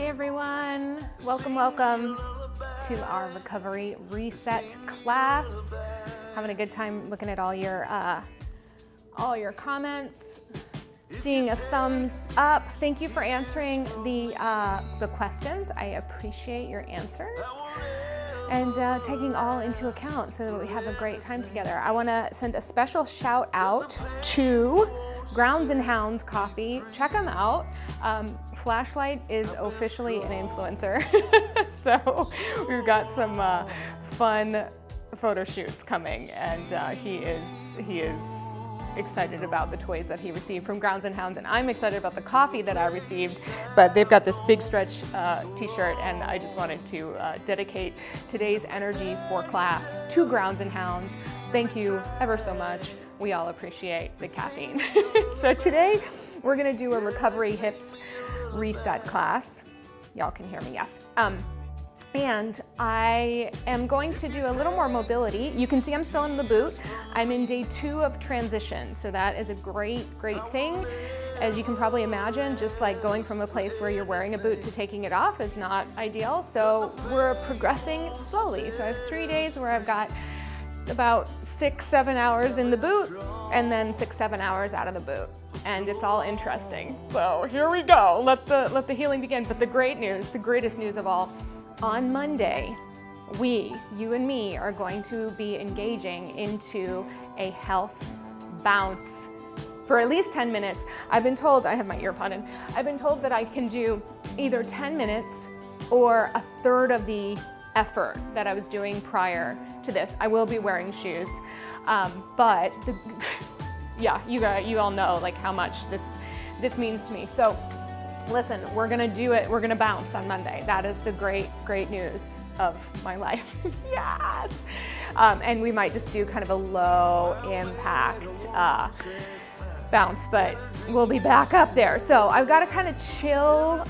Hi everyone, welcome to our recovery reset class. Having a good time looking at all your comments, seeing a thumbs up. Thank you for answering the questions. I appreciate your answers and taking all into account so that we have a great time together. I want to send a special shout out to Grounds and Hounds Coffee. Check them out. Flashlight is officially an influencer. So we've got some fun photo shoots coming, and he is excited about the toys that he received from Grounds and Hounds, and I'm excited about the coffee that I received. But they've got this big stretch t-shirt, and I just wanted to dedicate today's energy for class to Grounds and Hounds. Thank you ever so much. We all appreciate the caffeine. So today we're gonna do a recovery hips reset class. Y'all can hear me, yes. And I am going to do a little more mobility. You can see I'm still in the boot. I'm in day 2 of transition, so that is a great thing. As you can probably imagine, just like going from a place where you're wearing a boot to taking it off is not ideal, so we're progressing slowly. So I have 3 days where I've got about 6-7 hours in the boot, and then 6-7 hours out of the boot. And it's all interesting. So here we go. Let the healing begin. But the great news, the greatest news of all, on Monday, you and me, are going to be engaging into a health bounce for at least 10 minutes. I've been told, I have my ear pod in, I've been told that I can do either 10 minutes or a third of the effort that I was doing prior to this. I will be wearing shoes, but yeah, you all know like how much this means to me. So listen, we're gonna do it. We're gonna bounce on Monday. That is the great news of my life. Yes. And we might just do kind of a low impact bounce, but we'll be back up there. So I've got a kind of chill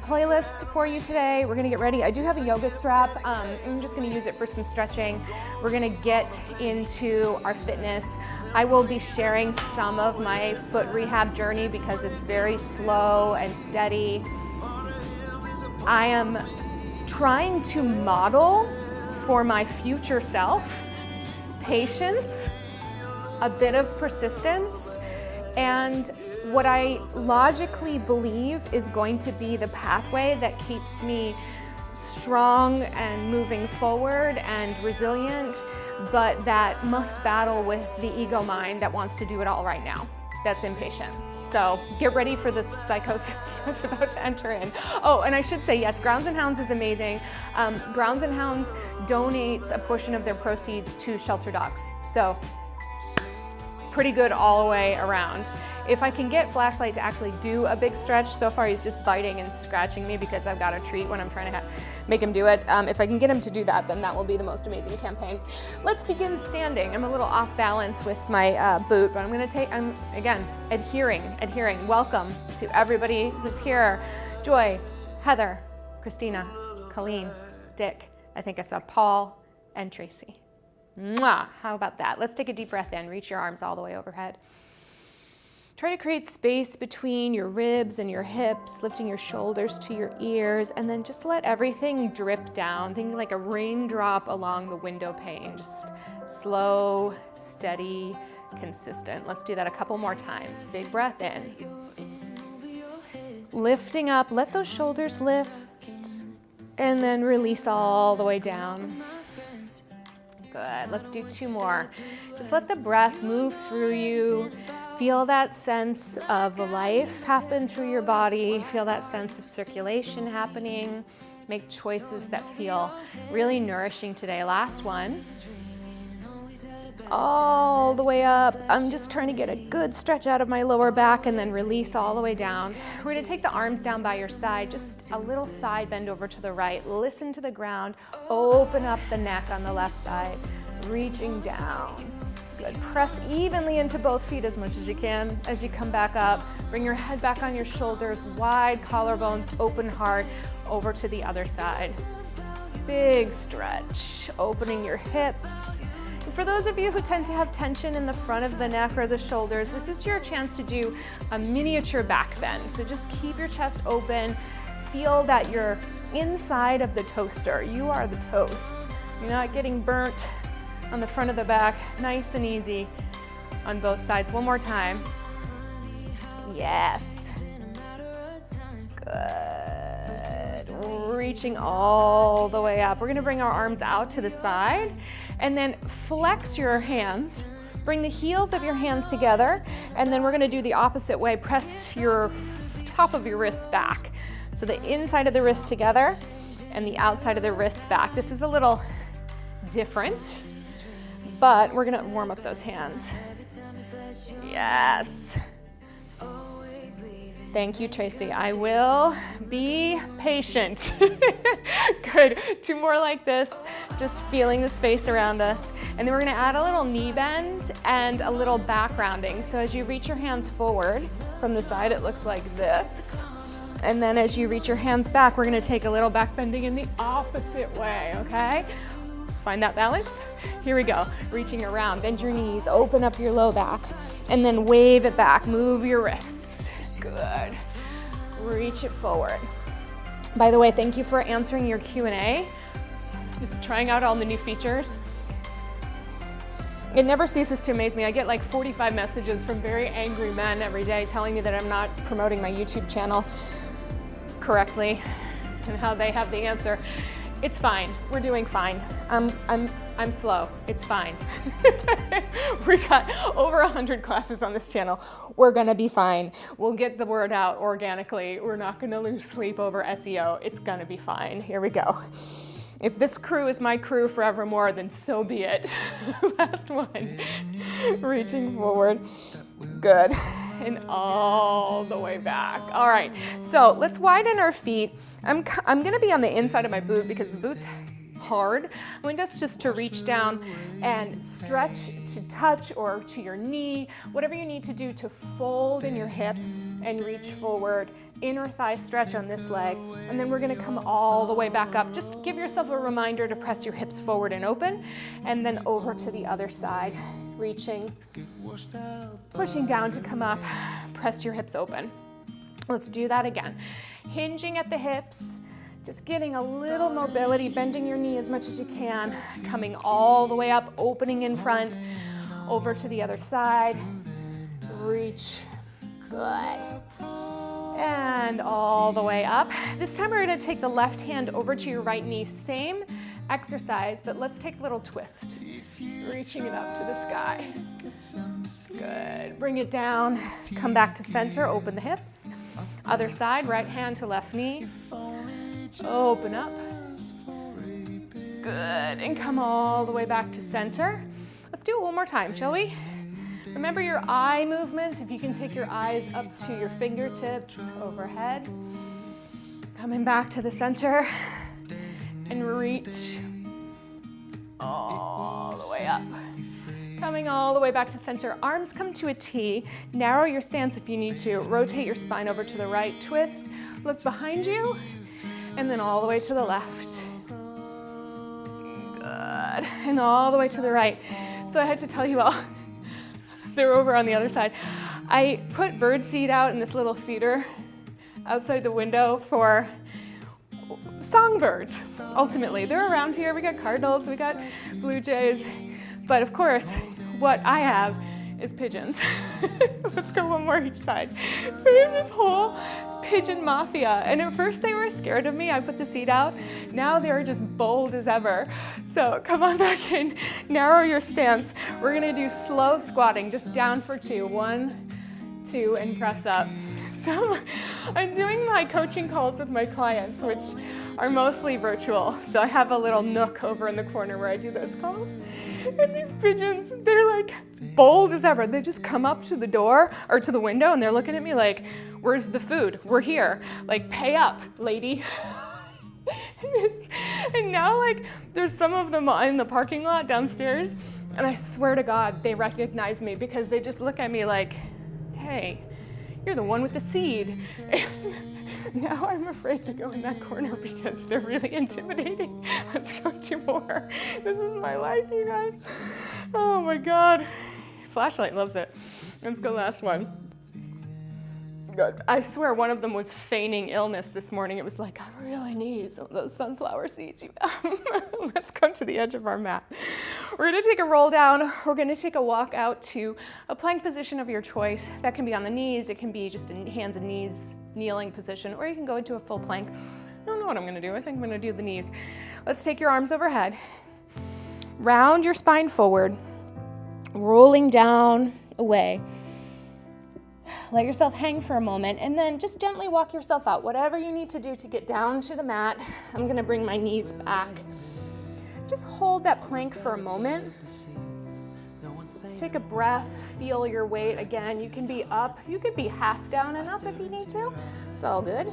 playlist for you today. We're gonna get ready. I do have a yoga strap. I'm just gonna use it for some stretching. We're gonna get into our fitness. I will be sharing some of my foot rehab journey because it's very slow and steady. I am trying to model for my future self patience, a bit of persistence, and what I logically believe is going to be the pathway that keeps me strong and moving forward and resilient, but that must battle with the ego mind that wants to do it all right now, that's impatient. So get ready for the psychosis that's about to enter in. Oh, and I should say, yes, Grounds and Hounds is amazing. Grounds and Hounds donates a portion of their proceeds to shelter dogs. So pretty good all the way around. If I can get Flashlight to actually do a big stretch, so far he's just biting and scratching me because I've got a treat when I'm trying to make him do it. If I can get him to do that, then that will be the most amazing campaign. Let's begin standing. I'm a little off balance with my boot, but I'm again, adhering. Welcome to everybody who's here. Joy, Heather, Christina, Colleen, Dick, I think I saw Paul and Tracy. Mwah, how about that? Let's take a deep breath in, reach your arms all the way overhead. Try to create space between your ribs and your hips, lifting your shoulders to your ears, and then just let everything drip down, thinking like a raindrop along the window pane, just slow, steady, consistent. Let's do that a couple more times. Big breath in. Lifting up, let those shoulders lift, and then release all the way down. Good, let's do 2 more. Just let the breath move through you. Feel that sense of life happen through your body. Feel that sense of circulation happening. Make choices that feel really nourishing today. Last one. All the way up. I'm just trying to get a good stretch out of my lower back and then release all the way down. We're gonna take the arms down by your side, just a little side bend over to the right. Listen to the ground. Open up the neck on the left side, reaching down. Good. Press evenly into both feet as much as you can as you come back up. Bring your head back on your shoulders, wide collarbones, open heart, over to the other side. Big stretch, opening your hips. And for those of you who tend to have tension in the front of the neck or the shoulders, this is your chance to do a miniature back bend. So just keep your chest open, feel that you're inside of the toaster. You are the toast. You're not getting burnt on the front of the back. Nice and easy on both sides. One more time. Yes. Good. Reaching all the way up. We're gonna bring our arms out to the side and then flex your hands. Bring the heels of your hands together, and then we're gonna do the opposite way. Press your top of your wrists back. So the inside of the wrist together and the outside of the wrists back. This is a little different, but we're gonna warm up those hands. Yes. Thank you, Tracy. I will be patient. Good. 2 more like this, just feeling the space around us. And then we're gonna add a little knee bend and a little back rounding. So as you reach your hands forward from the side, it looks like this. And then as you reach your hands back, we're gonna take a little back bending in the opposite way, okay? Find that balance? Here we go. Reaching around, bend your knees, open up your low back, and then wave it back, move your wrists. Good. Reach it forward. By the way, thank you for answering your Q&A. Just trying out all the new features. It never ceases to amaze me. I get like 45 messages from very angry men every day telling me that I'm not promoting my YouTube channel correctly and how they have the answer. It's fine. We're doing fine. I'm slow. It's fine. We got over 100 classes on this channel. We're gonna be fine. We'll get the word out organically. We're not gonna lose sleep over SEO. It's gonna be fine. Here we go. If this crew is my crew forevermore, then so be it. Last one. Reaching forward. Good. And all the way back. All right, so let's widen our feet. I'm gonna be on the inside of my boot because the boot's hard. I want us just to reach down and stretch to touch or to your knee, whatever you need to do to fold in your hip and reach forward. Inner thigh stretch on this leg, and then we're gonna come all the way back up. Just give yourself a reminder to press your hips forward and open, and then over to the other side, reaching, pushing down to come up, press your hips open. Let's do that again. Hinging at the hips, just getting a little mobility, bending your knee as much as you can, coming all the way up, opening in front, over to the other side, reach, good. And all the way up. This time we're gonna take the left hand over to your right knee. Same exercise, but let's take a little twist. Reaching it up to the sky. Good, bring it down. Come back to center, open the hips. Other side, right hand to left knee. Open up. Good, and come all the way back to center. Let's do it one more time, shall we? Remember your eye movement. If you can take your eyes up to your fingertips overhead. Coming back to the center and reach all the way up. Coming all the way back to center. Arms come to a T. Narrow your stance if you need to. Rotate your spine over to the right. Twist. Look behind you. And then all the way to the left. Good. And all the way to the right. So I had to tell you all. They're over on the other side. I put birdseed out in this little feeder outside the window for songbirds, ultimately. They're around here. We got cardinals, we got blue jays, but of course, what I have is pigeons. Let's go one more each side. So we have this whole pigeon mafia, and at first they were scared of me. I put the seed out. Now they're just bold as ever. So come on back in, narrow your stance. We're gonna do slow squatting, just down for 2. 1, 2, and press up. So I'm doing my coaching calls with my clients, which are mostly virtual. So I have a little nook over in the corner where I do those calls. And these pigeons, they're like bold as ever. They just come up to the door or to the window and they're looking at me like, where's the food? We're here. Like, pay up, lady. And now, like, there's some of them in the parking lot downstairs, and I swear to God, they recognize me because they just look at me like, hey, you're the one with the seed. Now I'm afraid to go in that corner because they're really intimidating. Let's go 2 more. This is my life, you guys. Oh my God. Flashlight loves it. Let's go last one. good. I swear one of them was feigning illness this morning. It was like, I really need some of those sunflower seeds you have. Let's come to the edge of our mat. We're gonna take a roll down. We're gonna take a walk out to a plank position of your choice. That can be on the knees. It can be just in hands and knees, kneeling position, or you can go into a full plank. I don't know what I'm gonna do. I think I'm gonna do the knees. Let's take your arms overhead. Round your spine forward, rolling down, away. Let yourself hang for a moment and then just gently walk yourself out. Whatever you need to do to get down to the mat. I'm gonna bring my knees back. Just hold that plank for a moment. Take a breath, feel your weight. Again, you can be up, you could be half down and up if you need to. It's all good.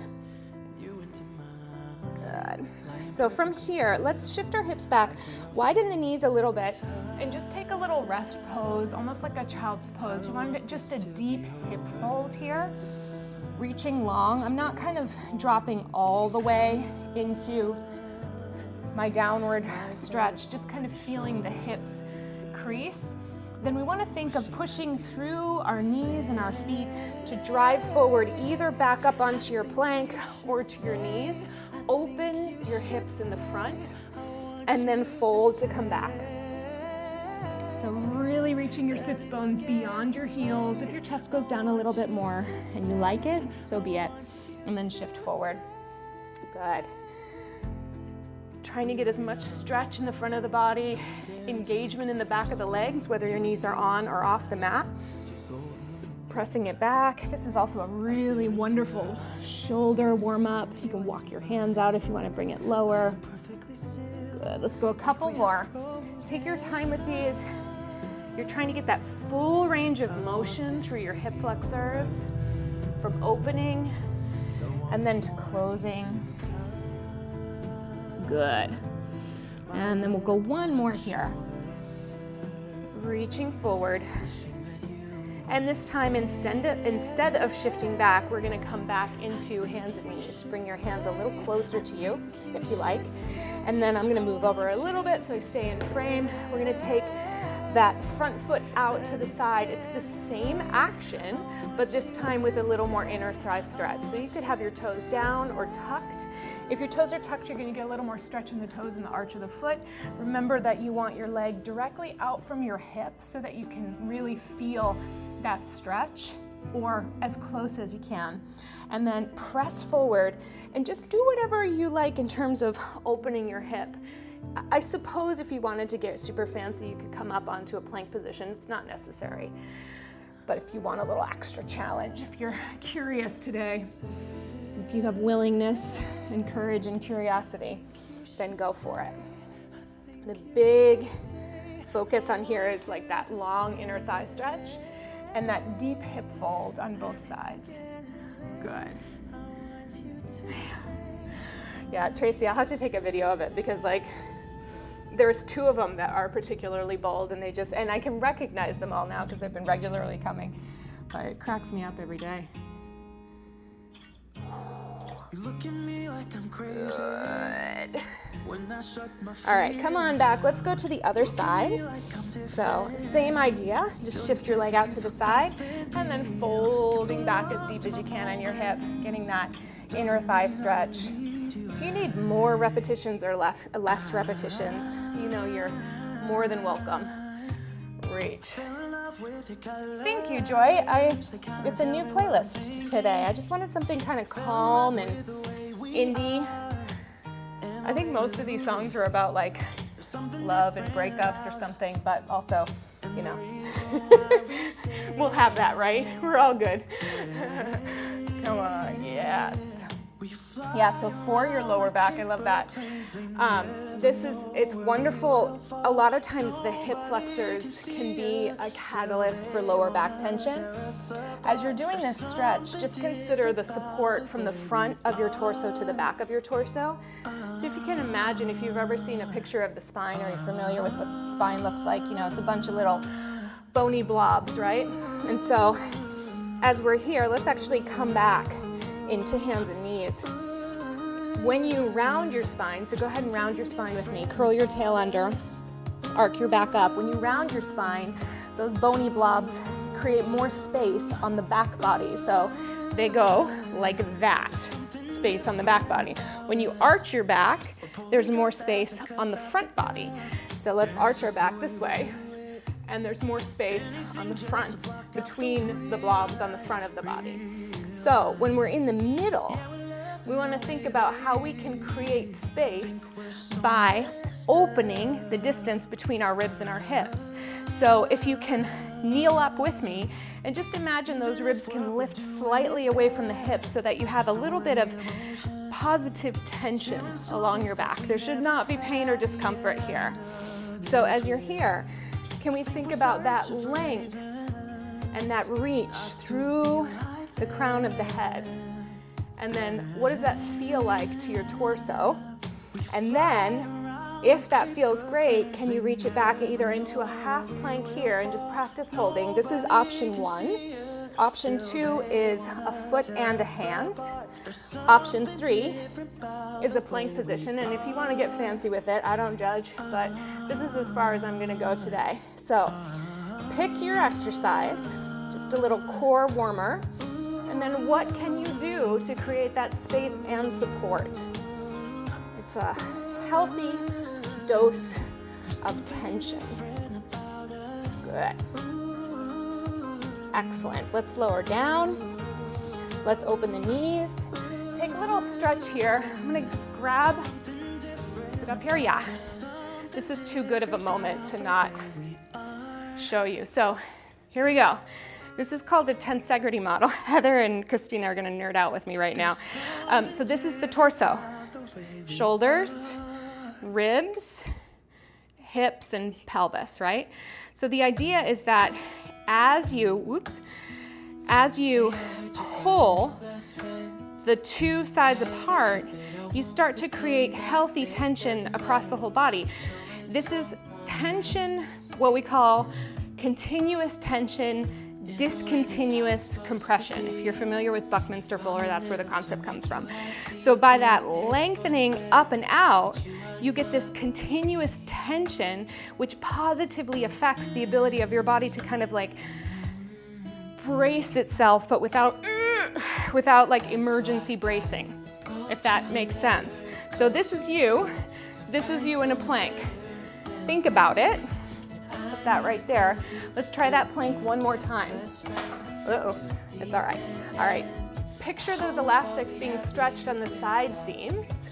Good. So from here, let's shift our hips back, widen the knees a little bit, and just take a little rest pose, almost like a child's pose. You want just a deep hip fold here, reaching long. I'm not kind of dropping all the way into my downward stretch, just kind of feeling the hips crease. Then we want to think of pushing through our knees and our feet to drive forward, either back up onto your plank or to your knees. Open your hips in the front and then fold to come back. So really reaching your sits bones beyond your heels. If your chest goes down a little bit more and you like it, so be it. And then shift forward. Good. Trying to get as much stretch in the front of the body, engagement in the back of the legs, whether your knees are on or off the mat. Pressing it back. This is also a really wonderful shoulder warm up. You can walk your hands out if you want to bring it lower. Good. Let's go a couple more. Take your time with these. You're trying to get that full range of motion through your hip flexors, from opening and then to closing. Good. And then we'll go one more here. Reaching forward. And this time, instead of shifting back, we're gonna come back into hands and knees. Bring your hands a little closer to you, if you like. And then I'm gonna move over a little bit so I stay in frame. We're gonna take that front foot out to the side. It's the same action, but this time with a little more inner thigh stretch. So you could have your toes down or tucked. If your toes are tucked, you're gonna get a little more stretch in the toes and the arch of the foot. Remember that you want your leg directly out from your hip so that you can really feel that stretch, or as close as you can. And then press forward and just do whatever you like in terms of opening your hip. I suppose if you wanted to get super fancy, you could come up onto a plank position. It's not necessary. But if you want a little extra challenge, if you're curious today, if you have willingness and courage and curiosity, then go for it. The big focus on here is like that long inner thigh stretch and that deep hip fold on both sides. Good. Yeah, Tracy, I'll have to take a video of it because like there's two of them that are particularly bold and and I can recognize them all now because they've been regularly coming, but it cracks me up every day. You look at me like I'm crazy. Good. All right, come on back. Let's go to the other side. So same idea, just shift your leg out to the side and then folding back as deep as you can on your hip, getting that inner thigh stretch. If you need more repetitions or less repetitions, you know you're more than welcome. Reach. Thank you, Joy. It's a new playlist today. I just wanted something kind of calm and indie. I think most of these songs are about like love and breakups or something, but also, you know, we'll have that, right? We're all good. Come on, yes. Yeah, so for your lower back, I love that. It's wonderful. A lot of times the hip flexors can be a catalyst for lower back tension. As you're doing this stretch, just consider the support from the front of your torso to the back of your torso. So if you can imagine, if you've ever seen a picture of the spine or you're familiar with what the spine looks like, you know, it's a bunch of little bony blobs, right? And so as we're here, let's actually come back into hands and knees. When you round your spine, so go ahead and round your spine with me. Curl your tail under, arc your back up. When you round your spine, those bony blobs create more space on the back body. So they go like that, space on the back body. When you arch your back, there's more space on the front body. So let's arch our back this way, and there's more space on the front, between the blobs on the front of the body. So when we're in the middle, we want to think about how we can create space by opening the distance between our ribs and our hips. So if you can kneel up with me and just imagine those ribs can lift slightly away from the hips so that you have a little bit of positive tension along your back. There should not be pain or discomfort here. So as you're here, can we think about that length and that reach through the crown of the head? And then what does that feel like to your torso? And then, if that feels great, can you reach it back either into a half plank here and just practice holding? This is option 1. Option 2 is a foot and a hand. Option 3 is a plank position, and if you want to get fancy with it, I don't judge, but this is as far as I'm going to go today. So pick your exercise, just a little core warmer, and then what can you do to create that space and support? It's a healthy dose of tension. Good. Excellent. Let's lower down. Let's open the knees. Take a little stretch here. I'm gonna just grab, sit up here, yeah. This is too good of a moment to not show you. So here we go. This is called a tensegrity model. Heather and Christina are gonna nerd out with me right now. So this is the torso. Shoulders, ribs, hips, and pelvis, right? So the idea is that as you pull the two sides apart, you start to create healthy tension across the whole body. This is tension, what we call continuous tension, discontinuous compression. If you're familiar with Buckminster Fuller, that's where the concept comes from. So by that lengthening up and out, you get this continuous tension, which positively affects the ability of your body to kind of like brace itself, but without like emergency bracing, if that makes sense. So this is you in a plank. Think about it. Put that right there. Let's try that plank one more time. Uh-oh, it's all right. All right, picture those elastics being stretched on the side seams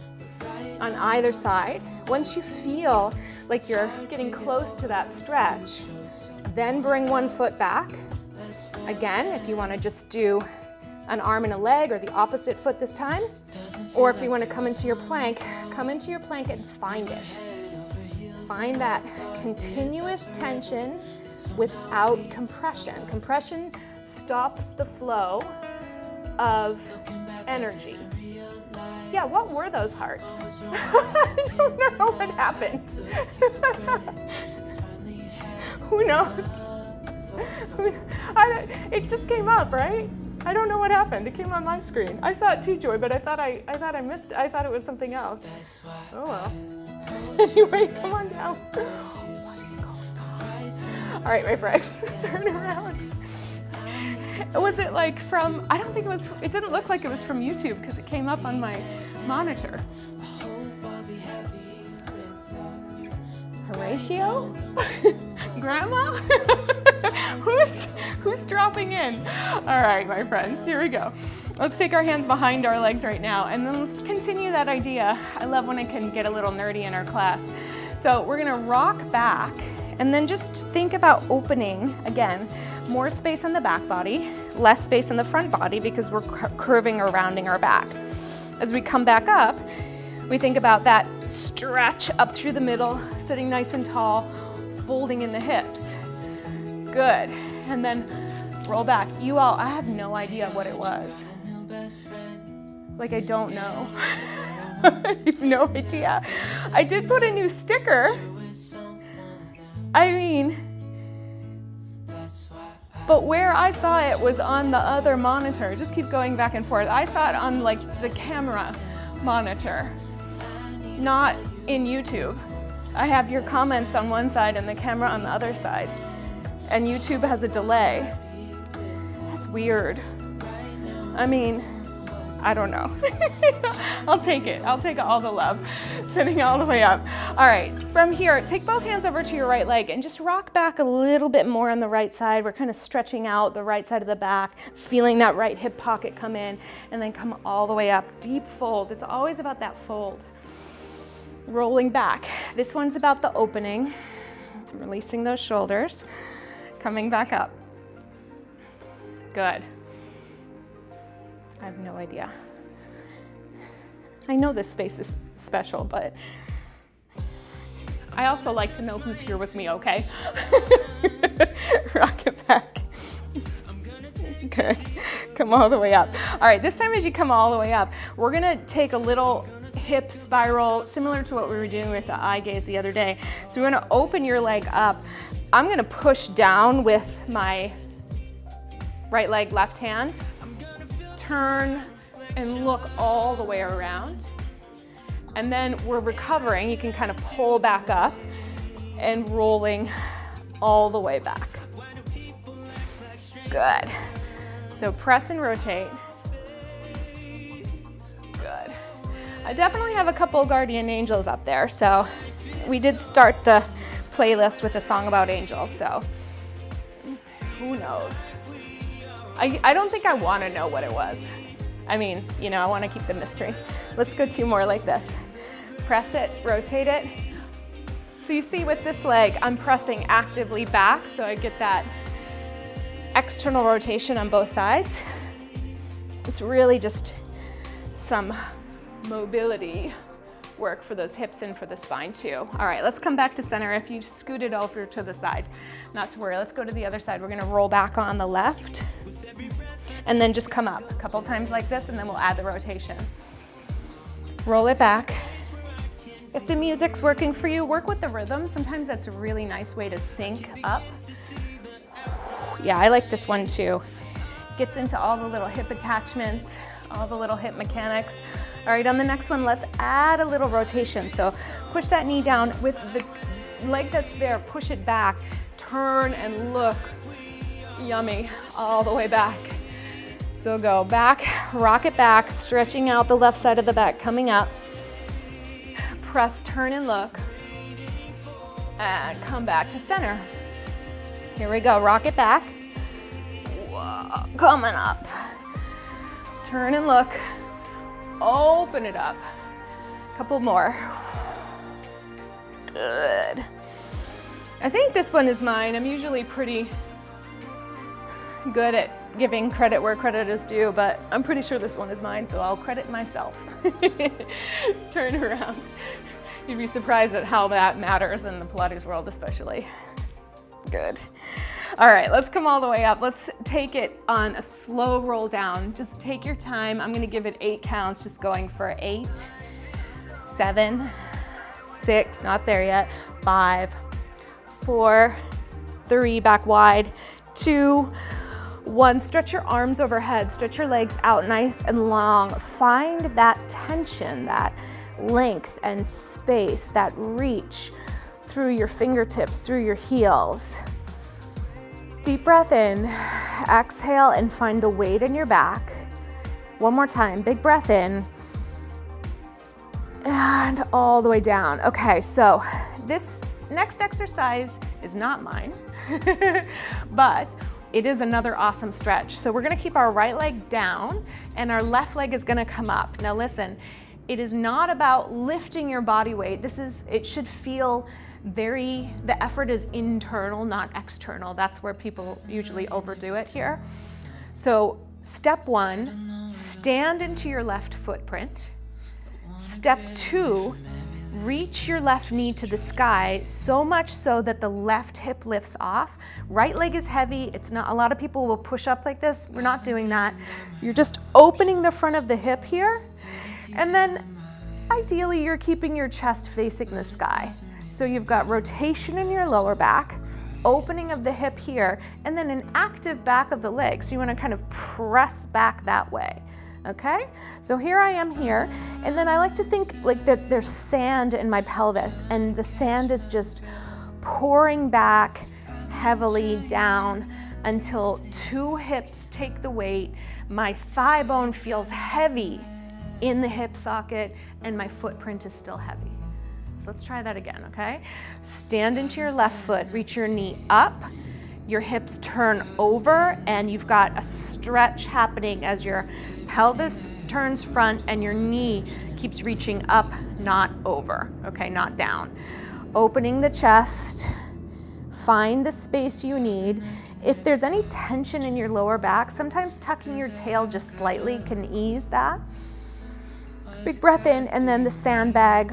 on either side. Once you feel like you're getting close to that stretch, then bring one foot back. Again, if you want to just do an arm and a leg or the opposite foot this time, or if you want to come into your plank and find it. Find that continuous tension without compression. Compression stops the flow of energy. Yeah, what were those hearts? I don't know what happened. Who knows? It just came up, right? I don't know what happened. It came on my screen. I saw it too, Joy, but I thought I missed it. I thought it was something else. Oh well. Anyway, come on down. What is going on? All right, my friends, turn around. Was it like from, I don't think it was, it didn't look like it was from YouTube because it came up on my monitor. Horatio? Grandma? Who's dropping in? All right, my friends, here we go. Let's take our hands behind our legs right now, and then let's continue that idea. I love when I can get a little nerdy in our class. So we're gonna rock back, and then just think about opening, again, more space on the back body, less space on the front body because we're curving or rounding our back. As we come back up, we think about that stretch up through the middle, sitting nice and tall, folding in the hips. Good, and then roll back. You all, I have no idea what it was. Like, I don't know. I have no idea. I did put a new sticker. I mean, but where I saw it was on the other monitor. Just keep going back and forth. I saw it on like the camera monitor, not in YouTube. I have your comments on one side and the camera on the other side. And YouTube has a delay. That's weird. I mean, I don't know. I'll take it. I'll take all the love. Sitting all the way up. All right, from here, take both hands over to your right leg and just rock back a little bit more on the right side. We're kind of stretching out the right side of the back, feeling that right hip pocket come in, and then come all the way up. Deep fold. It's always about that fold. Rolling back. This one's about the opening. Releasing those shoulders. Coming back up. Good. I have no idea. I know this space is special, but I also like to know who's here with me, okay? Rock it back. Good. Come all the way up. All right, this time as you come all the way up, we're gonna take a little hip spiral, similar to what we were doing with the eye gaze the other day. So we're gonna open your leg up. I'm gonna push down with my right leg, left hand. Turn and look all the way around. And then we're recovering. You can kind of pull back up and rolling all the way back. Good. So press and rotate. Good. I definitely have a couple guardian angels up there. So we did start the playlist with a song about angels. So who knows? I don't think I want to know what it was. I mean, you know, I want to keep the mystery. Let's go 2 more like this. Press it, rotate it. So you see with this leg, I'm pressing actively back, so I get that external rotation on both sides. It's really just some mobility work for those hips and for the spine too. All right, let's come back to center. If you scooted over to the side, not to worry. Let's go to the other side. We're gonna roll back on the left and then just come up a couple times like this, and then we'll add the rotation. Roll it back. If the music's working for you, work with the rhythm. Sometimes that's a really nice way to sync up. Yeah, I like this one too. Gets into all the little hip attachments, all the little hip mechanics. All right, on the next one, let's add a little rotation. So push that knee down with the leg that's there, push it back, turn and look. Yummy, all the way back. So go back, rock it back, stretching out the left side of the back, coming up. Press, turn and look. And come back to center. Here we go, rock it back. Whoa, coming up. Turn and look. Open it up. Couple more. Good. I think this one is mine. I'm usually pretty good at giving credit where credit is due, but I'm pretty sure this one is mine, so I'll credit myself. Turn around. You'd be surprised at how that matters in the Pilates world, especially. Good. All right, let's come all the way up. Let's take it on a slow roll down. Just take your time. I'm gonna give it 8 counts, just going for 8, 7, 6, not there yet, 5, 4, 3, back wide, 2, 1. Stretch your arms overhead, stretch your legs out nice and long. Find that tension, that length and space, that reach through your fingertips, through your heels. Deep breath in, exhale and find the weight in your back. One more time, big breath in and all the way down. Okay, so this next exercise is not mine, but it is another awesome stretch. So we're gonna keep our right leg down and our left leg is gonna come up. Now listen, it is not about lifting your body weight. It should feel the effort is internal, not external. That's where people usually overdo it here. So step 1, stand into your left footprint. Step 2, reach your left knee to the sky, so much so that the left hip lifts off. Right leg is heavy. It's not, a lot of people will push up like this. We're not doing that. You're just opening the front of the hip here. And then ideally you're keeping your chest facing the sky. So you've got rotation in your lower back, opening of the hip here, and then an active back of the leg. So you want to kind of press back that way. Okay, so here I am here, and then I like to think like that there's sand in my pelvis, and the sand is just pouring back heavily down until 2 hips take the weight, my thigh bone feels heavy in the hip socket and my footprint is still heavy. So let's try that again, okay? Stand into your left foot, reach your knee up, your hips turn over, and you've got a stretch happening as your pelvis turns front and your knee keeps reaching up, not over, okay, not down. Opening the chest, find the space you need. If there's any tension in your lower back, sometimes tucking your tail just slightly can ease that. Big breath in, and then the sandbag,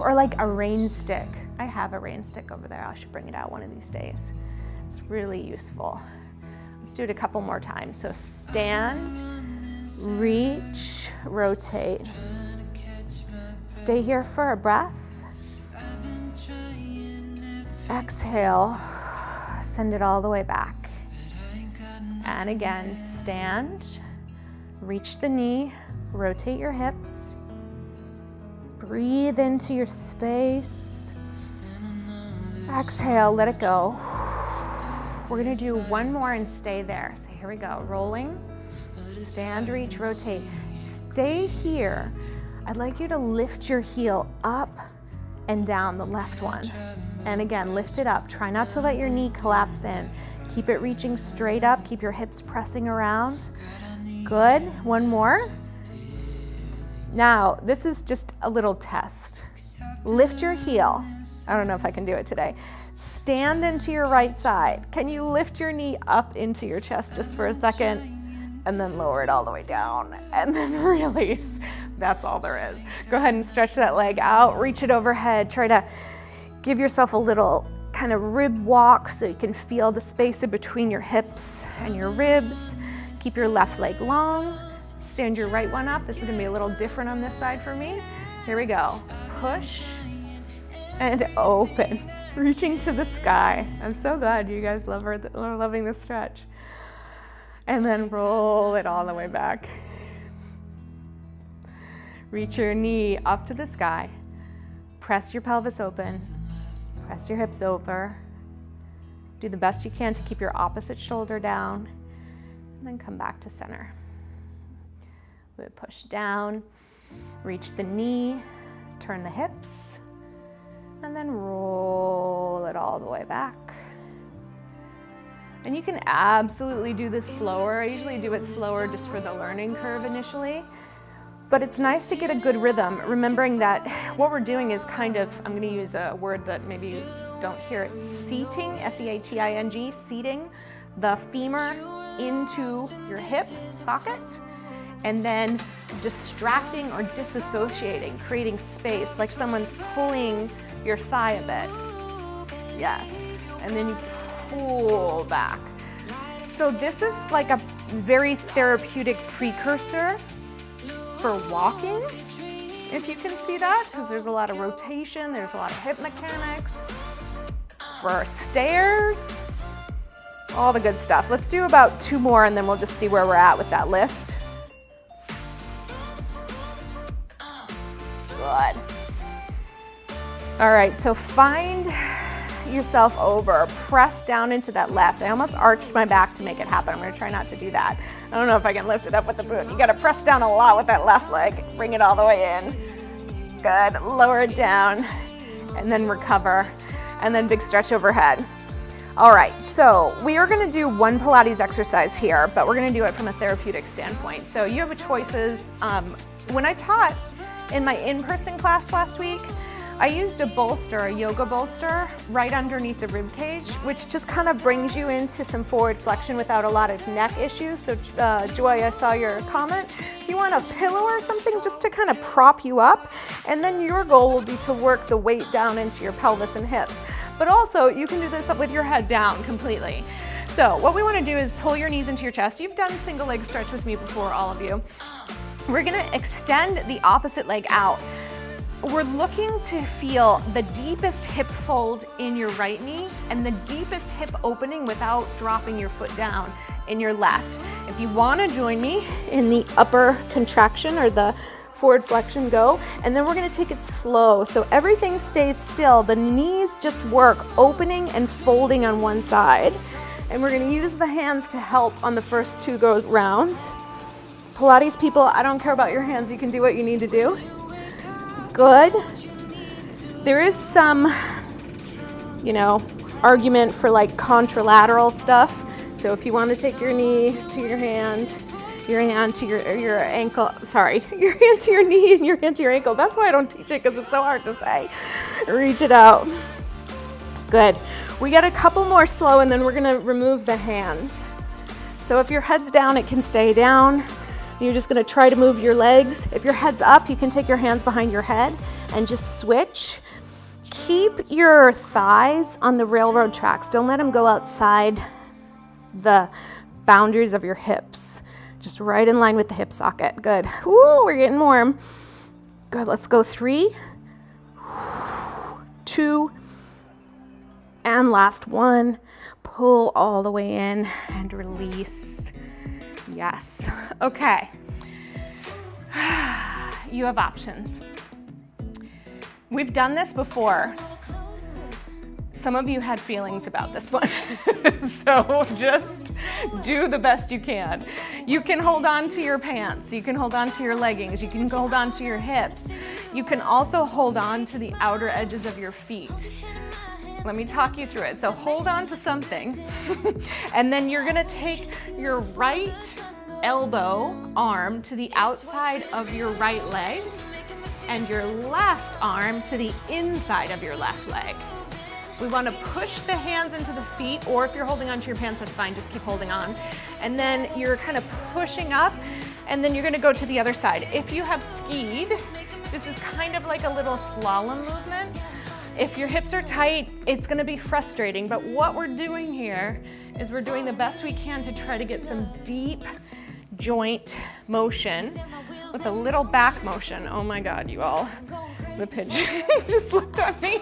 or like a rain stick. I have a rain stick over there. I should bring it out one of these days. It's really useful. Let's do it a couple more times. So stand, reach, rotate. Stay here for a breath. Exhale, send it all the way back. And again, stand, reach the knee, rotate your hips. Breathe into your space. Exhale, let it go. We're gonna do one more and stay there. So here we go, rolling, stand, reach, rotate. Stay here. I'd like you to lift your heel up and down, the left one. And again, lift it up. Try not to let your knee collapse in. Keep it reaching straight up. Keep your hips pressing around. Good, one more. Now, this is just a little test. Lift your heel. I don't know if I can do it today. Stand into your right side. Can you lift your knee up into your chest just for a second? And then lower it all the way down. And then release. That's all there is. Go ahead and stretch that leg out. Reach it overhead. Try to give yourself a little kind of rib walk so you can feel the space in between your hips and your ribs. Keep your left leg long. Stand your right one up. This is gonna be a little different on this side for me. Here we go. Push and open. Reaching to the sky. I'm so glad you guys are loving this stretch. And then roll it all the way back. Reach your knee up to the sky. Press your pelvis open. Press your hips over. Do the best you can to keep your opposite shoulder down. And then come back to center. We push down, reach the knee, turn the hips, and then roll it all the way back. And you can absolutely do this slower. I usually do it slower just for the learning curve initially. But it's nice to get a good rhythm, remembering that what we're doing is kind of, I'm gonna use a word that maybe you don't hear it, seating, S-E-A-T-I-N-G, seating the femur into your hip socket, and then distracting or disassociating, creating space, like someone's pulling your thigh a bit. Yes, and then you pull back. So this is like a very therapeutic precursor for walking, if you can see that, because there's a lot of rotation, there's a lot of hip mechanics. For stairs, all the good stuff. Let's do about 2 more and then we'll just see where we're at with that lift. Good. All right, so find yourself over, press down into that left. I almost arched my back to make it happen. I'm gonna try not to do that. I don't know if I can lift it up with the boot. You gotta press down a lot with that left leg. Bring it all the way in. Good, lower it down, and then recover, and then big stretch overhead. All right, so we are gonna do one Pilates exercise here, but we're gonna do it from a therapeutic standpoint. So you have choices. When I taught in my in-person class last week, I used a bolster, a yoga bolster, right underneath the rib cage, which just kind of brings you into some forward flexion without a lot of neck issues. So Joy, I saw your comment. If you want a pillow or something just to kind of prop you up, and then your goal will be to work the weight down into your pelvis and hips. But also, you can do this with your head down completely. So what we want to do is pull your knees into your chest. You've done single leg stretch with me before, all of you. We're going to extend the opposite leg out. We're looking to feel the deepest hip fold in your right knee and the deepest hip opening without dropping your foot down in your left. If you want to join me in the upper contraction or the forward flexion, go, and then we're going to take it slow. So everything stays still. The knees just work opening and folding on one side. And we're gonna use the hands to help on the first 2 rounds. Pilates people, I don't care about your hands. You can do what you need to do. Good. There is some, you know, argument for like contralateral stuff. So if you want to take your knee to your hand to your ankle, sorry, your hand to your knee and your hand to your ankle. That's why I don't teach it, because it's so hard to say. Reach it out. Good. We got a couple more slow, and then we're gonna remove the hands. So if your head's down, it can stay down. You're just gonna try to move your legs. If your head's up, you can take your hands behind your head and just switch. Keep your thighs on the railroad tracks. Don't let them go outside the boundaries of your hips. Just right in line with the hip socket. Good. Woo, we're getting warm. Good, let's go 3, 2, and last 1. Pull all the way in and release. Yes. Okay. You have options. We've done this before. Some of you had feelings about this one. So just do the best you can. You can hold on to your pants. You can hold on to your leggings. You can hold on to your hips. You can also hold on to the outer edges of your feet. Let me talk you through it. So hold on to something, and then you're gonna take your right elbow arm to the outside of your right leg and your left arm to the inside of your left leg. We want to push the hands into the feet, or if you're holding onto your pants, that's fine, just keep holding on. And then you're kind of pushing up, and then you're gonna go to the other side. If you have skied, this is kind of like a little slalom movement. If your hips are tight, it's gonna be frustrating, but what we're doing here is we're doing the best we can to try to get some deep joint motion with a little back motion. Oh my God, you all, the pigeon just looked at me.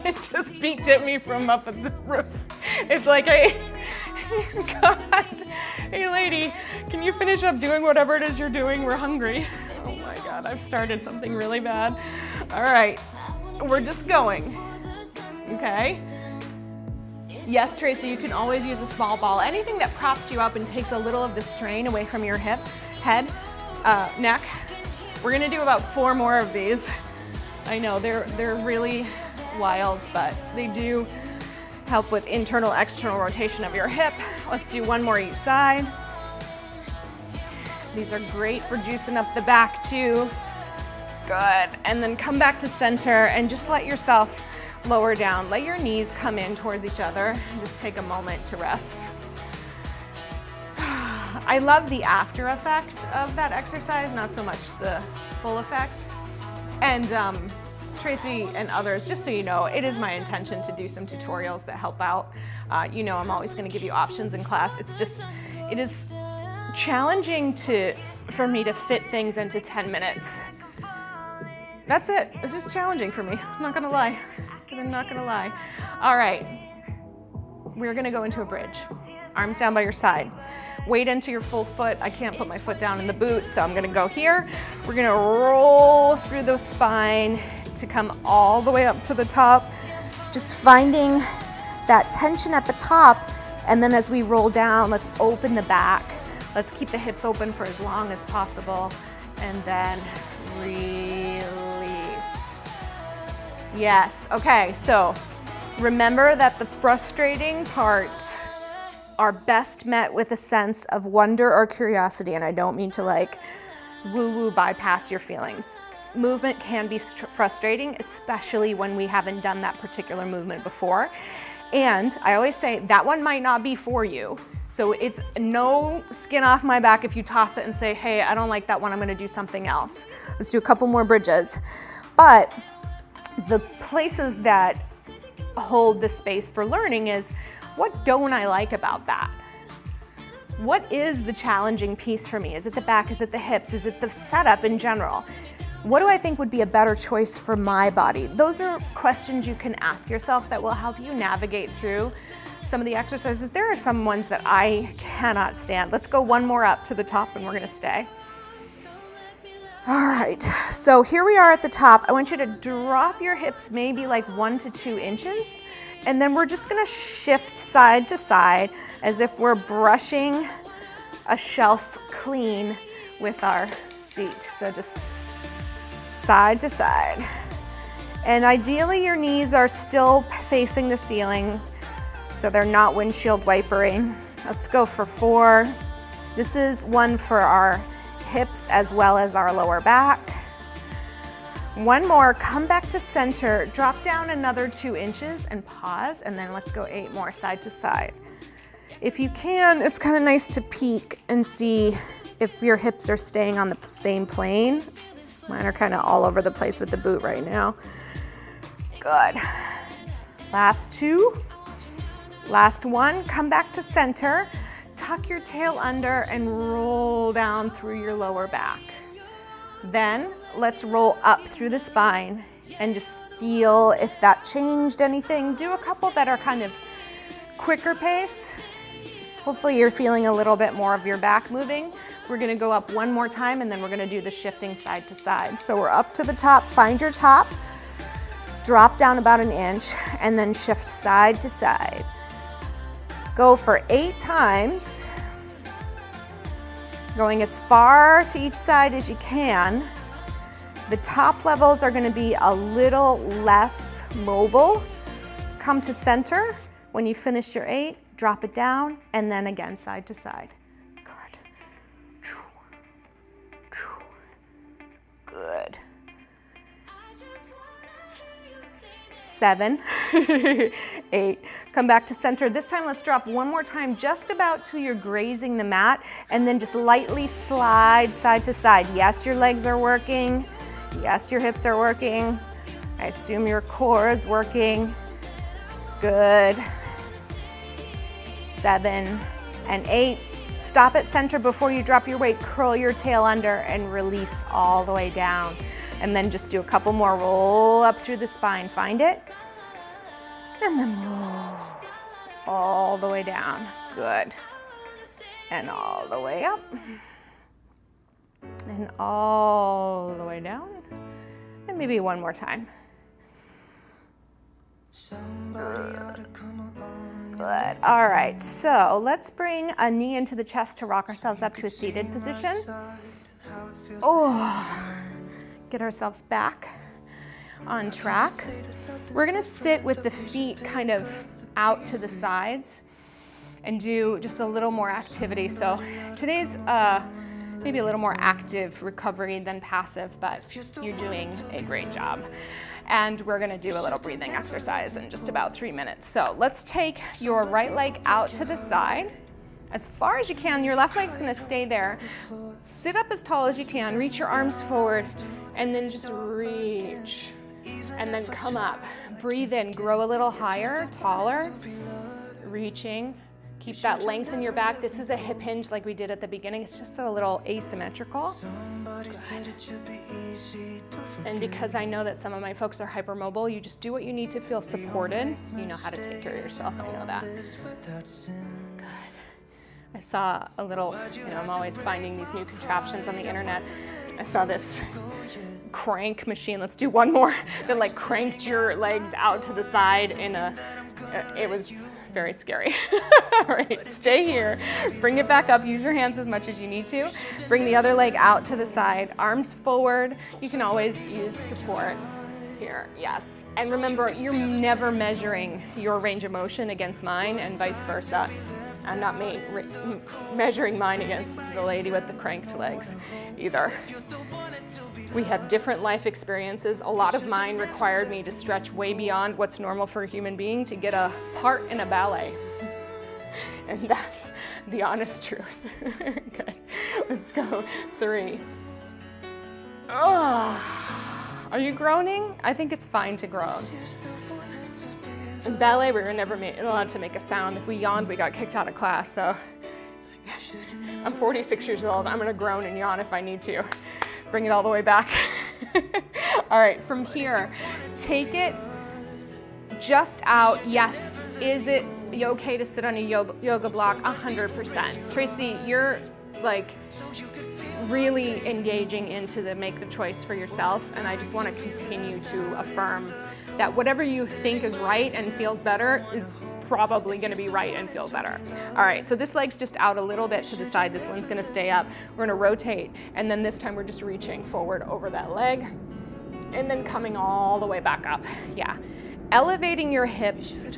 It just peeked at me from up at the roof. It's like, hey, God, hey lady, can you finish up doing whatever it is you're doing? We're hungry. Oh my God, I've started something really bad. All right, we're just going, okay? Yes, Tracy, you can always use a small ball. Anything that props you up and takes a little of the strain away from your hip, head, neck. We're gonna do about 4 more of these. I know, they're really wild, but they do help with internal, external rotation of your hip. Let's do 1 more each side. These are great for juicing up the back too. Good, and then come back to center and just let yourself lower down. Let your knees come in towards each other and just take a moment to rest. I love the after effect of that exercise, not so much the full effect. And Tracy and others, just so you know, it is my intention to do some tutorials that help out. You know, I'm always gonna give you options in class. It's just, it is challenging for me to fit things into 10 minutes. That's it, it's just challenging for me. I'm not gonna lie, I'm not gonna lie. All right, we're gonna go into a bridge. Arms down by your side. Weight into your full foot. I can't put my foot down in the boot, so I'm gonna go here. We're gonna roll through the spine to come all the way up to the top. Just finding that tension at the top, and then as we roll down, let's open the back. Let's keep the hips open for as long as possible, and then release. Yes, okay, so remember that the frustrating parts are best met with a sense of wonder or curiosity, and I don't mean to like woo-woo bypass your feelings. Movement can be frustrating, especially when we haven't done that particular movement before. And I always say that one might not be for you. So it's no skin off my back if you toss it and say, hey, I don't like that one, I'm gonna do something else. Let's do a couple more bridges. But the places that hold the space for learning is, what don't I like about that? What is the challenging piece for me? Is it the back? Is it the hips? Is it the setup in general? What do I think would be a better choice for my body? Those are questions you can ask yourself that will help you navigate through some of the exercises. There are some ones that I cannot stand. Let's go 1 more up to the top and we're gonna stay. All right, so here we are at the top. I want you to drop your hips maybe like 1 to 2 inches And then we're just gonna shift side to side as if we're brushing a shelf clean with our feet. So just side to side. And ideally your knees are still facing the ceiling so they're not windshield wipering. Let's go for 4. This is one for our hips as well as our lower back. One more, come back to center, drop down another 2 inches and pause, and then let's go 8 more side to side. If you can, it's kind of nice to peek and see if your hips are staying on the same plane. Mine are kind of all over the place with the boot right now. Good. Last 2. Last one, come back to center, tuck your tail under and roll down through your lower back. Then let's roll up through the spine and just feel if that changed anything. Do a couple that are kind of quicker pace. Hopefully you're feeling a little bit more of your back moving. We're gonna go up one more time and then we're gonna do the shifting side to side. So we're up to the top, find your top, drop down about 1 inch and then shift side to side. Go for 8 times. Going as far to each side as you can. The top levels are gonna be a little less mobile. Come to center. When you finish your 8, drop it down, and then again, side to side. Good. Good. 7, 8, come back to center. This time let's drop one more time, just about till you're grazing the mat, and then just lightly slide side to side. Yes, your legs are working. Yes, your hips are working. I assume your core is working. Good. 7 and 8. Stop at center before you drop your weight. Curl your tail under and release all the way down. And then just do a couple more. Roll up through the spine. Find it. And then roll all the way down. Good. And all the way up. And all the way down. And maybe one more time. Good. All right, so let's bring a knee into the chest to rock ourselves up to a seated position. Oh, get ourselves back on track. We're gonna sit with the feet kind of out to the sides and do just a little more activity. So today's maybe a little more active recovery than passive, but you're doing a great job. And we're gonna do a little breathing exercise in just about 3 minutes. So let's take your right leg out to the side as far as you can. Your left leg's gonna stay there. Sit up as tall as you can, reach your arms forward, and then just reach. And then come up, breathe in, grow a little higher, taller, reaching. Keep that length in your back. This is a hip hinge like we did at the beginning. It's just a little asymmetrical. Good. And because I know that some of my folks are hypermobile, you just do what you need to feel supported. You know how to take care of yourself, I know that. Good. I saw a little, I'm always finding these new contraptions on the internet. I saw this crank machine, let's do one more, that like cranked your legs out to the side in it was very scary. All right, stay here, bring it back up, use your hands as much as you need to. Bring the other leg out to the side, arms forward. You can always use support here, yes. And remember, you're never measuring your range of motion against mine and vice versa. I'm not measuring mine against the lady with the cranked legs either. We have different life experiences. A lot of mine required me to stretch way beyond what's normal for a human being to get a part in a ballet. And that's the honest truth. Good. Let's go. 3. Oh. Are you groaning? I think it's fine to groan. In ballet, we were never allowed to make a sound. If we yawned, we got kicked out of class. So I'm 46 years old. I'm gonna groan and yawn if I need to. Bring it all the way back. All right, from here, take it just out. Yes, is it okay to sit on a yoga block? 100%. Tracy, you're like really engaging into make the choice for yourself. And I just want to continue to affirm that whatever you think is right and feels better is probably going to be right and feel better. All right, so this leg's just out a little bit to the side. This one's going to stay up. We're going to rotate, and then this time we're just reaching forward over that leg and then coming all the way back up. Yeah. Elevating your hips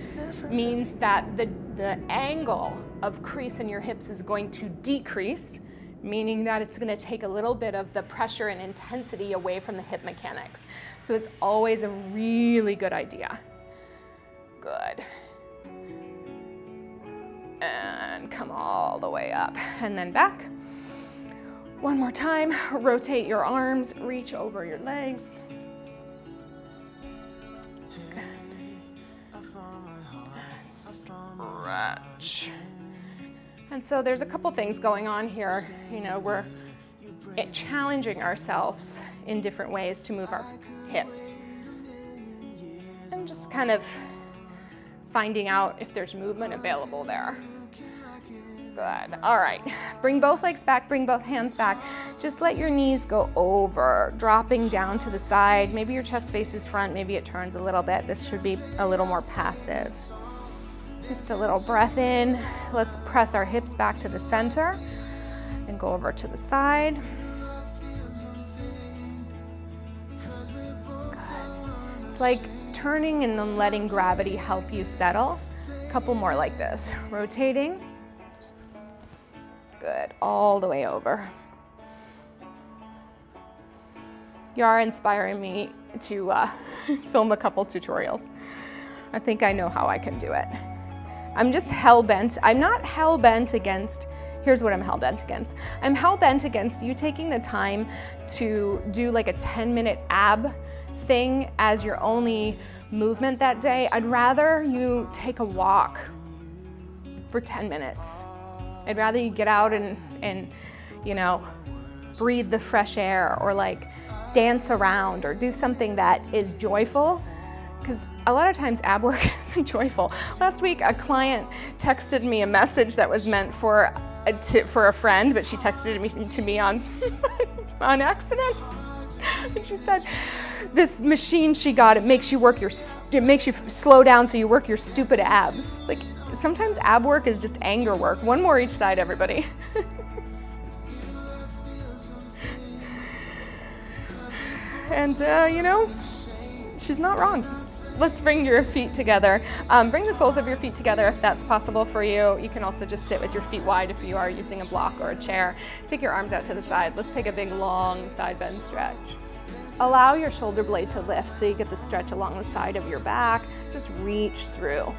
means that the angle of crease in your hips is going to decrease, meaning that it's going to take a little bit of the pressure and intensity away from the hip mechanics. So it's always a really good idea. Good. And come all the way up and then back. One more time, rotate your arms, reach over your legs. Stretch. And so there's a couple things going on here. You know, we're challenging ourselves in different ways to move our hips. And just kind of finding out if there's movement available there. Good. All right. Bring both legs back, bring both hands back. Just let your knees go over, dropping down to the side. Maybe your chest faces front, maybe it turns a little bit. This should be a little more passive. Just a little breath in. Let's press our hips back to the center and go over to the side. Good. It's like turning and then letting gravity help you settle. A couple more like this. Rotating. Good. All the way over. You are inspiring me to film a couple tutorials. I think I know how I can do it. I'm just hell-bent. I'm not hell-bent against, here's what I'm hell-bent against. I'm hell-bent against you taking the time to do like a 10-minute ab thing as your only movement that day. I'd rather you take a walk for 10 minutes. I'd rather you get out and you know, breathe the fresh air or like dance around or do something that is joyful. Because a lot of times ab work isn't joyful. Last week, a client texted me a message that was meant for a friend, but she texted it to me on accident. And she said, "This machine she got, it makes you slow down so you work your stupid abs." Like sometimes ab work is just anger work. One more each side, everybody. And you know, she's not wrong. Let's bring your feet together. Bring the soles of your feet together if that's possible for you. You can also just sit with your feet wide if you are using a block or a chair. Take your arms out to the side. Let's take a big, long side bend stretch. Allow your shoulder blade to lift so you get the stretch along the side of your back. Just reach through.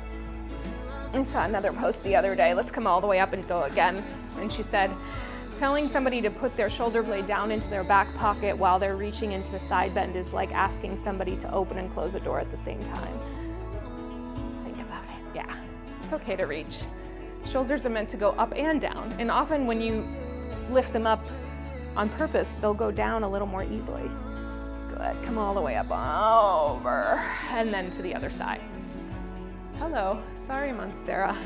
I saw another post the other day. Let's come all the way up and go again. And she said, telling somebody to put their shoulder blade down into their back pocket while they're reaching into a side bend is like asking somebody to open and close a door at the same time. Think about it. Yeah, it's okay to reach. Shoulders are meant to go up and down. And often when you lift them up on purpose, they'll go down a little more easily. Good, come all the way up, over, and then to the other side. Hello, sorry Monstera.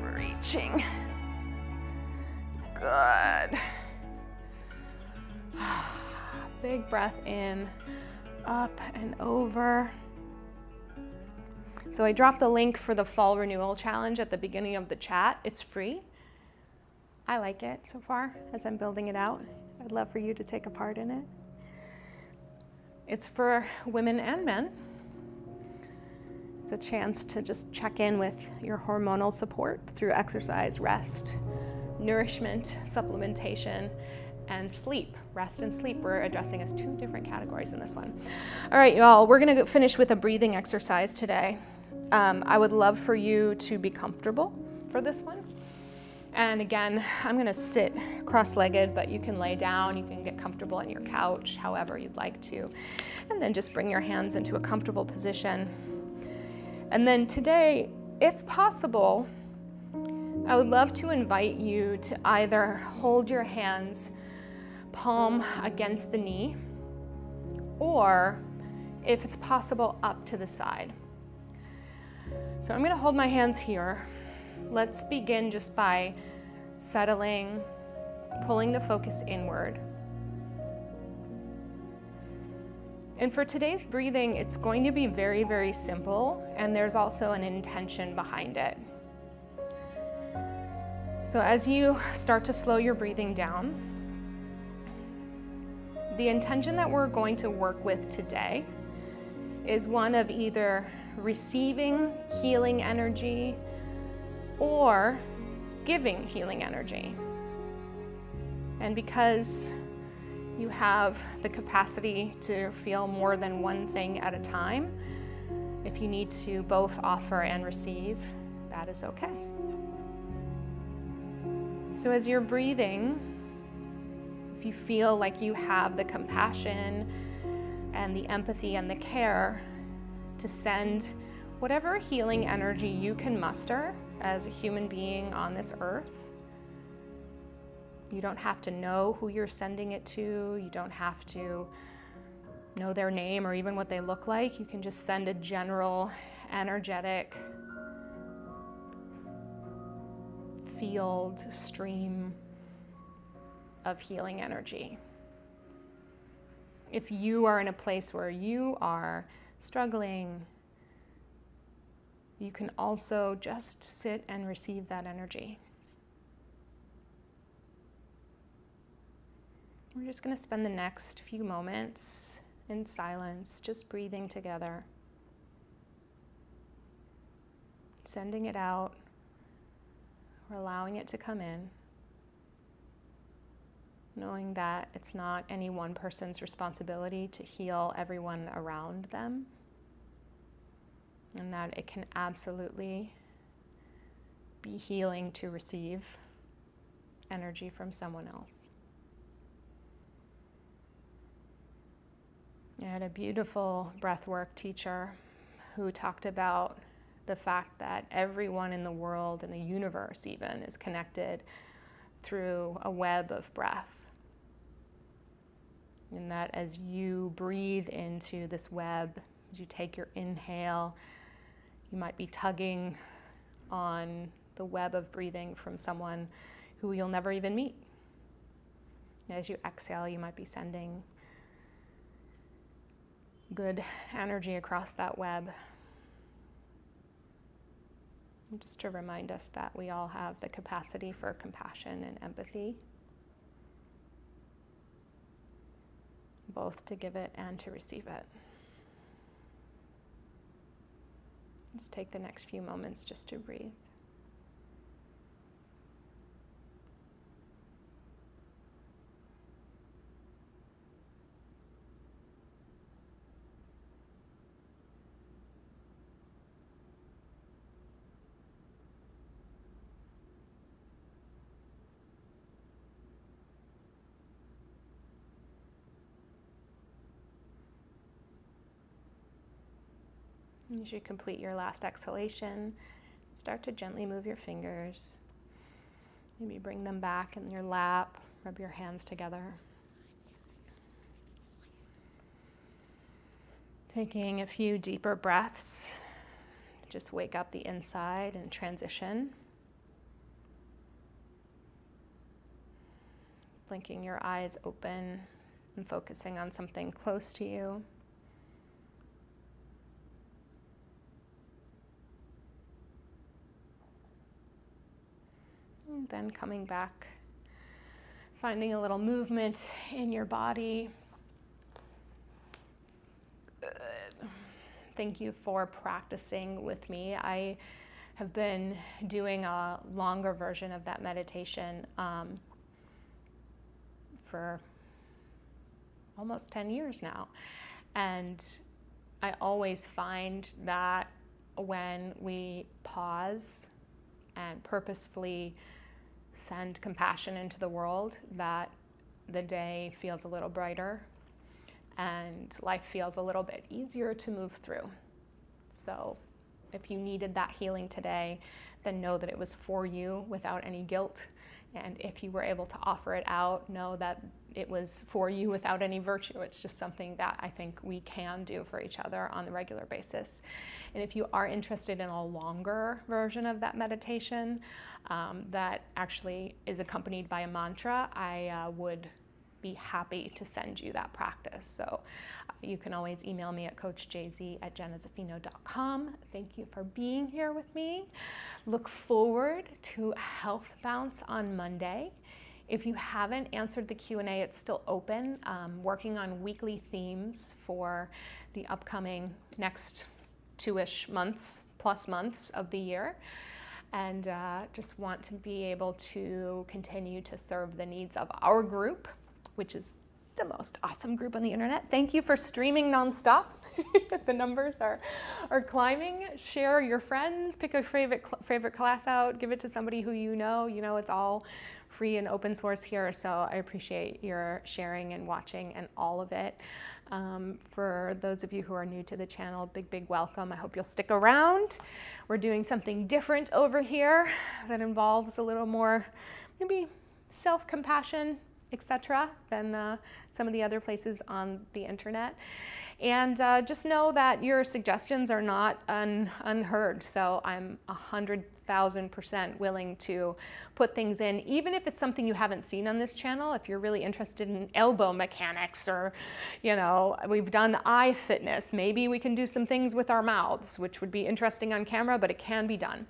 Reaching. Good. Big breath in, up and over. So I dropped the link for the Fall Renewal Challenge at the beginning of the chat. It's free. I like it so far as I'm building it out. I'd love for you to take a part in it. It's for women and men. It's a chance to just check in with your hormonal support through exercise, rest, nourishment, supplementation, and sleep. Rest and sleep, we're addressing as two different categories in this one. All right, y'all, we're gonna finish with a breathing exercise today. I would love for you to be comfortable for this one. And again, I'm gonna sit cross-legged, but you can lay down, you can get comfortable on your couch, however you'd like to. And then just bring your hands into a comfortable position. And then today, if possible, I would love to invite you to either hold your hands palm against the knee, or if it's possible, up to the side. So I'm gonna hold my hands here. Let's begin just by settling pulling the focus inward. And for today's breathing, it's going to be very, very simple, and there's also an intention behind it. So as you start to slow your breathing down, the intention that we're going to work with today is one of either receiving healing energy or giving healing energy. And because you have the capacity to feel more than one thing at a time, if you need to both offer and receive, that is okay. So as you're breathing, if you feel like you have the compassion and the empathy and the care to send whatever healing energy you can muster as a human being on this earth. You don't have to know who you're sending it to. You don't have to know their name or even what they look like. You can just send a general, energetic field, stream of healing energy. If you are in a place where you are struggling, you can also just sit and receive that energy. We're just going to spend the next few moments in silence, just breathing together, sending it out, or allowing it to come in, knowing that it's not any one person's responsibility to heal everyone around them, and that it can absolutely be healing to receive energy from someone else. I had a beautiful breathwork teacher who talked about the fact that everyone in the world and the universe even is connected through a web of breath. And that as you breathe into this web, as you take your inhale, you might be tugging on the web of breathing from someone who you'll never even meet. As you exhale, you might be sending good energy across that web. And just to remind us that we all have the capacity for compassion and empathy, both to give it and to receive it. Just take the next few moments just to breathe. As you complete your last exhalation, start to gently move your fingers. Maybe bring them back in your lap, rub your hands together. Taking a few deeper breaths, just wake up the inside and transition. Blinking your eyes open and focusing on something close to you. And then coming back, finding a little movement in your body. Good. Thank you for practicing with me. I have been doing a longer version of that meditation for almost 10 years now. And I always find that when we pause and purposefully send compassion into the world, that the day feels a little brighter and life feels a little bit easier to move through. So if you needed that healing today, then know that it was for you without any guilt And if you were able to offer it out, know that it was for you without any virtue. It's just something that I think we can do for each other on a regular basis. And if you are interested in a longer version of that meditation that actually is accompanied by a mantra, I would be happy to send you that practice. So you can always email me at coachjz@jennazaffino.com. Thank you for being here with me. Look forward to Health Bounce on Monday. If you haven't answered the Q&A, it's still open. Working on weekly themes for the upcoming next 2-ish months, plus months of the year. And just want to be able to continue to serve the needs of our group, which is the most awesome group on the internet. Thank you for streaming nonstop. The numbers are climbing. Share your friends, pick a favorite class out, give it to somebody who you know. You know, it's all free and open source here, so I appreciate your sharing and watching and all of it. For those of you who are new to the channel, big welcome. I hope you'll stick around. We're doing something different over here that involves a little more maybe self-compassion, etc., than some of the other places on the internet. And just know that your suggestions are not unheard. So I'm 100,000% willing to put things in, even if it's something you haven't seen on this channel. If you're really interested in elbow mechanics, or, you know, we've done eye fitness, maybe we can do some things with our mouths, which would be interesting on camera, but it can be done.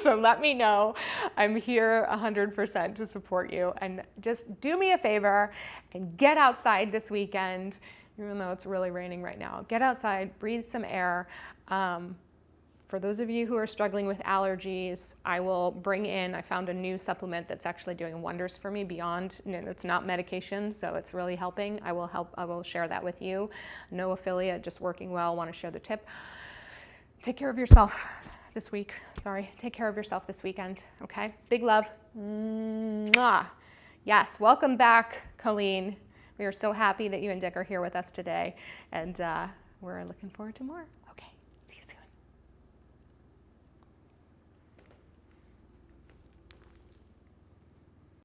So let me know. I'm here 100% to support you. And just do me a favor and get outside this weekend. Even though it's really raining right now, get outside, breathe some air. For those of you who are struggling with allergies, I found a new supplement that's actually doing wonders for me beyond, it's not medication, so it's really helping. I will share that with you. No affiliate, just working well, want to share the tip. Take care of yourself this week. Take care of yourself this weekend, okay? Big love. Mwah. Yes, welcome back, Colleen. We are so happy that you and Dick are here with us today, and we're looking forward to more.